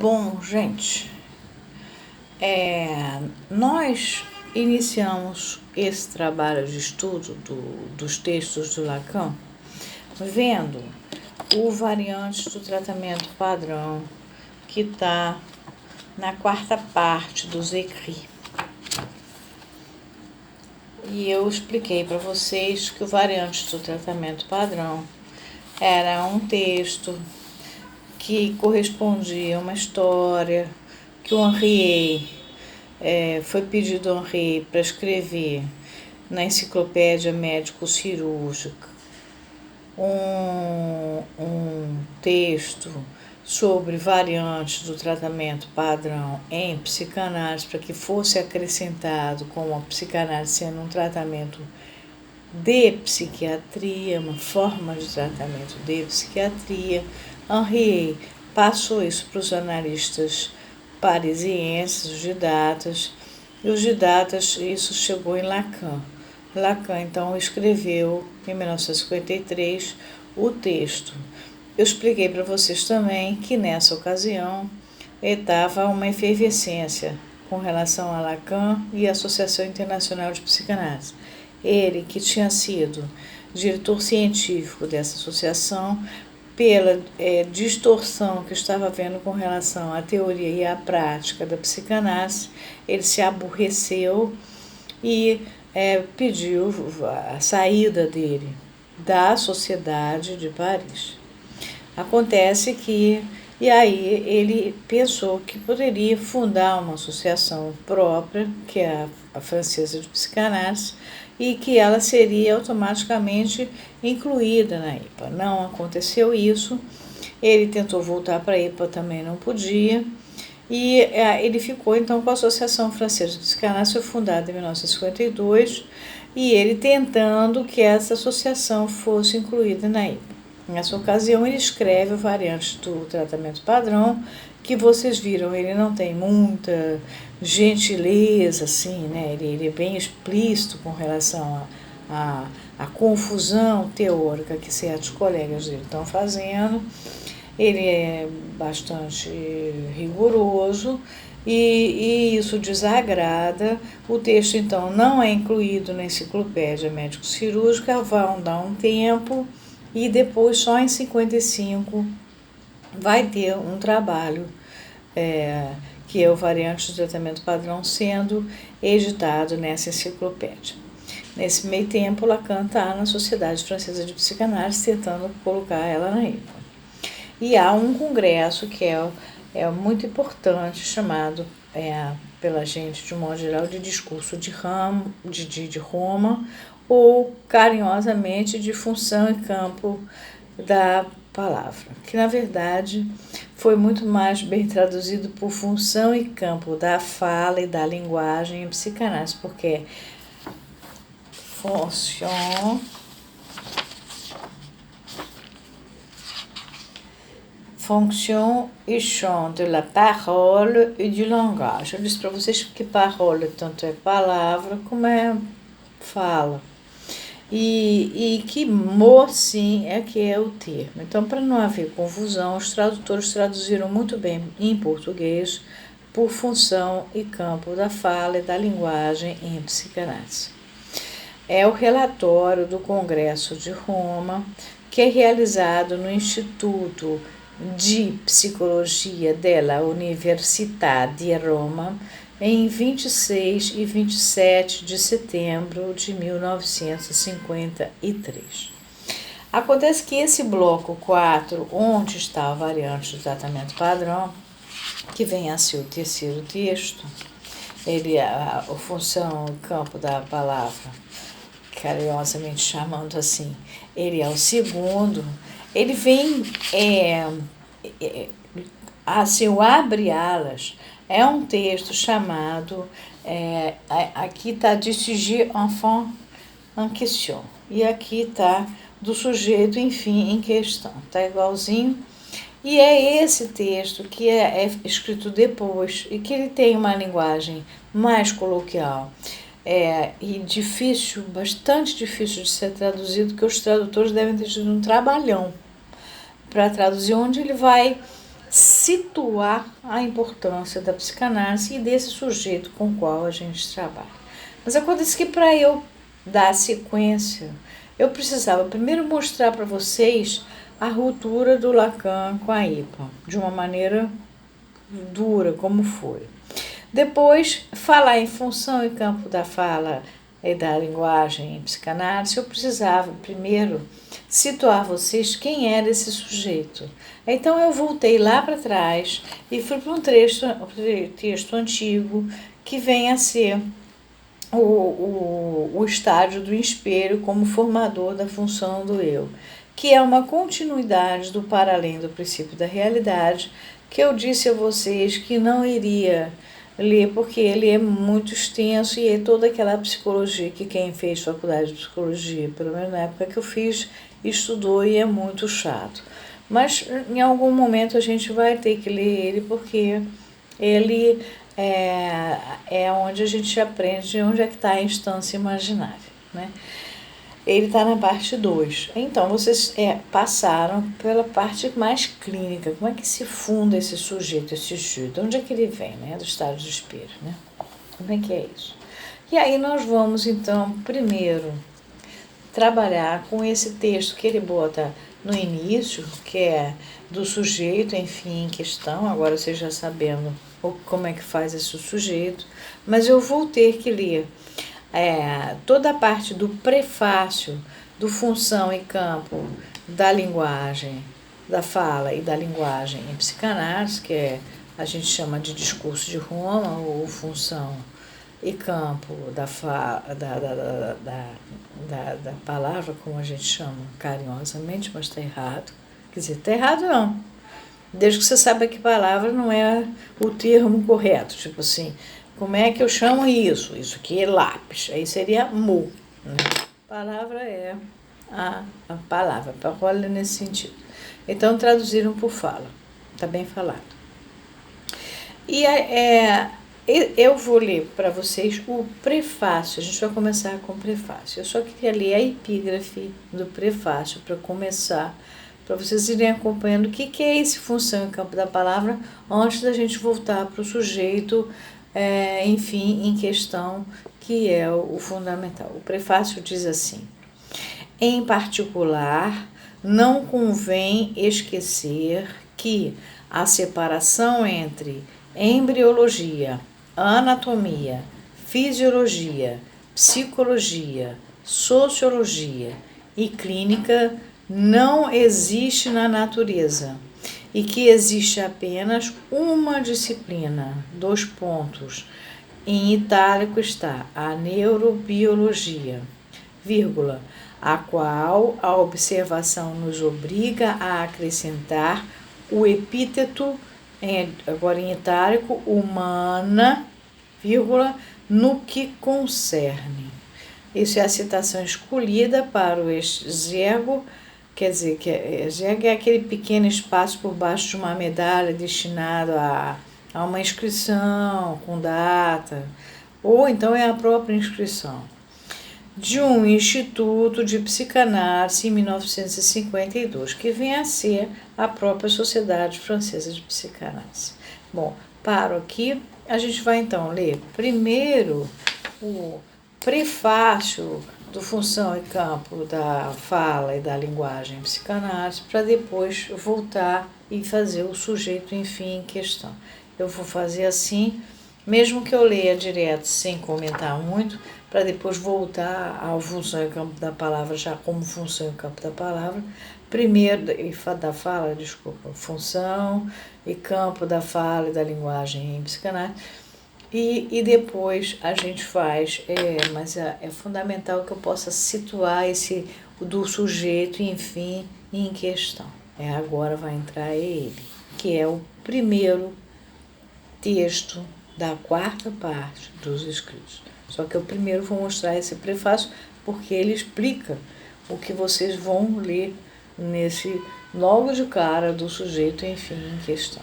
Bom, gente, nós iniciamos esse trabalho de estudo dos textos do Lacan vendo o variante do tratamento padrão que está na quarta parte dos écrits. E eu expliquei para vocês que o variante do tratamento padrão era um texto que correspondia a uma história que o Henriet foi pedido ao Henriet para escrever na enciclopédia médico-cirúrgica um texto sobre variantes do tratamento padrão em psicanálise, para que fosse acrescentado como a psicanálise sendo um tratamento de psiquiatria, uma forma de tratamento de psiquiatria. Henriet passou isso para os analistas parisienses, os didatas, e os didatas, isso chegou em Lacan. Lacan, então, escreveu, em 1953, o texto. Eu expliquei para vocês também que, nessa ocasião, estava uma efervescência com relação a Lacan e a Associação Internacional de Psicanálise. Ele, que tinha sido diretor científico dessa associação, pela distorção que estava havendo com relação à teoria e à prática da psicanálise, ele se aborreceu e pediu a saída dele da Sociedade de Paris. Acontece que, e aí ele pensou que poderia fundar uma associação própria, que é a Francesa de Psicanálise, e que ela seria automaticamente incluída na IPA. Não aconteceu isso, ele tentou voltar para a IPA, também não podia, e ele ficou então com a Associação Francesa de Psicanálise, foi fundada em 1952, e ele tentando que essa associação fosse incluída na IPA. Nessa ocasião, ele escreve o variante do tratamento padrão, que vocês viram, ele não tem muita gentileza, assim, né? Ele é bem explícito com relação à confusão teórica que certos colegas dele estão fazendo. Ele é bastante rigoroso e isso desagrada. O texto, então, não é incluído na enciclopédia médico-cirúrgica, vai dar um tempo e depois, só em 55, vai ter um trabalho que é o variante do tratamento padrão sendo editado nessa enciclopédia. Nesse meio tempo, Lacan está na Sociedade Francesa de Psicanálise tentando colocar ela na IPA. E há um congresso que é muito importante, chamado pela gente, de um modo geral, de discurso de Roma, ou carinhosamente de função e campo da palavra, que na verdade foi muito mais bem traduzido por função e campo da fala e da linguagem em psicanálise, porque fonction et champ de la parole et du langage. Eu disse para vocês que parole tanto é palavra como é fala. E que mot, sim, que é o termo. Então, para não haver confusão, os tradutores traduziram muito bem em português por função e campo da fala e da linguagem em psicanálise. É o relatório do Congresso de Roma, que é realizado no Instituto de Psicologia della Università di Roma, em 26 e 27 de setembro de 1953. Acontece que esse bloco 4, onde está a variante do tratamento padrão, que vem a ser o terceiro texto, ele a função e campo da palavra, carinhosamente chamando assim, ele é o segundo, ele vem assim, o abre alas, é um texto chamado, aqui está de sujet enfant en question, e aqui está do sujeito, enfim, em questão, está igualzinho. E é esse texto que é escrito depois e que ele tem uma linguagem mais coloquial e difícil, bastante difícil de ser traduzido, que os tradutores devem ter tido um trabalhão para traduzir, onde ele vai situar a importância da psicanálise e desse sujeito com o qual a gente trabalha. Mas acontece que para eu dar sequência, eu precisava primeiro mostrar para vocês a ruptura do Lacan com a IPA, de uma maneira dura, como foi. Depois, falar em função e campo da fala e da linguagem em psicanálise, eu precisava primeiro situar vocês quem era esse sujeito. Então eu voltei lá para trás e fui para um texto antigo que vem a ser o estágio do espelho como formador da função do eu, que é uma continuidade do para além do princípio da realidade, que eu disse a vocês que não iria ler porque ele é muito extenso e é toda aquela psicologia que quem fez faculdade de psicologia, pelo menos na época que eu fiz, estudou e é muito chato. Mas em algum momento a gente vai ter que ler ele porque ele é onde a gente aprende onde é que está a instância imaginária, né? Ele está na parte 2. Então, vocês passaram pela parte mais clínica. Como é que se funda esse sujeito, esse sujeito? De onde é que ele vem, né? Do estado de espelho, né? Como é que é isso? E aí nós vamos, então, primeiro trabalhar com esse texto que ele bota no início, que é do sujeito, enfim, em questão. Agora vocês já sabendo como é que faz esse sujeito. Mas eu vou ter que ler toda a parte do prefácio, do função e campo da linguagem, da fala e da linguagem em psicanálise, que a gente chama de discurso de Roma, ou função e campo da palavra, como a gente chama carinhosamente, mas está errado. Quer dizer, está errado não. Desde que você saiba que palavra não é o termo correto, tipo assim, como é que eu chamo isso? Isso aqui é lápis. Aí seria mu. Né? Palavra é a palavra. Parola nesse sentido. Então, traduziram por fala. Está bem falado. E eu vou ler para vocês o prefácio. A gente vai começar com o prefácio. Eu só queria ler a epígrafe do prefácio para começar, para vocês irem acompanhando o que é esse função em campo da palavra, antes da gente voltar para o sujeito, enfim, em questão, que é o fundamental. O prefácio diz assim: em particular, não convém esquecer que a separação entre embriologia, anatomia, fisiologia, psicologia, sociologia e clínica não existe na natureza e que existe apenas uma disciplina, em itálico está a neurobiologia, vírgula, a qual a observação nos obriga a acrescentar o epíteto, agora em itálico, humana, vírgula, no que concerne. Isso é a citação escolhida para o exergo. Quer dizer, que exergo é aquele pequeno espaço por baixo de uma medalha destinado a uma inscrição com data, ou então é a própria inscrição, de um instituto de psicanálise em 1952, que vem a ser a própria Sociedade Francesa de Psicanálise. Bom, paro aqui. A gente vai então ler primeiro o prefácio do função e campo da fala e da linguagem em psicanálise, para depois voltar e fazer o sujeito, enfim, em questão. Eu vou fazer assim, mesmo que eu leia direto sem comentar muito, para depois voltar ao função e campo da palavra, já como função e campo da palavra. Primeiro, da fala, desculpa, função e campo da fala e da linguagem em psicanálise. E depois a gente faz, mas é fundamental que eu possa situar esse do sujeito, enfim, em questão. Agora vai entrar ele, que é o primeiro texto da quarta parte dos escritos. Só que eu primeiro vou mostrar esse prefácio, porque ele explica o que vocês vão ler nesse logo de cara do sujeito, enfim, em questão.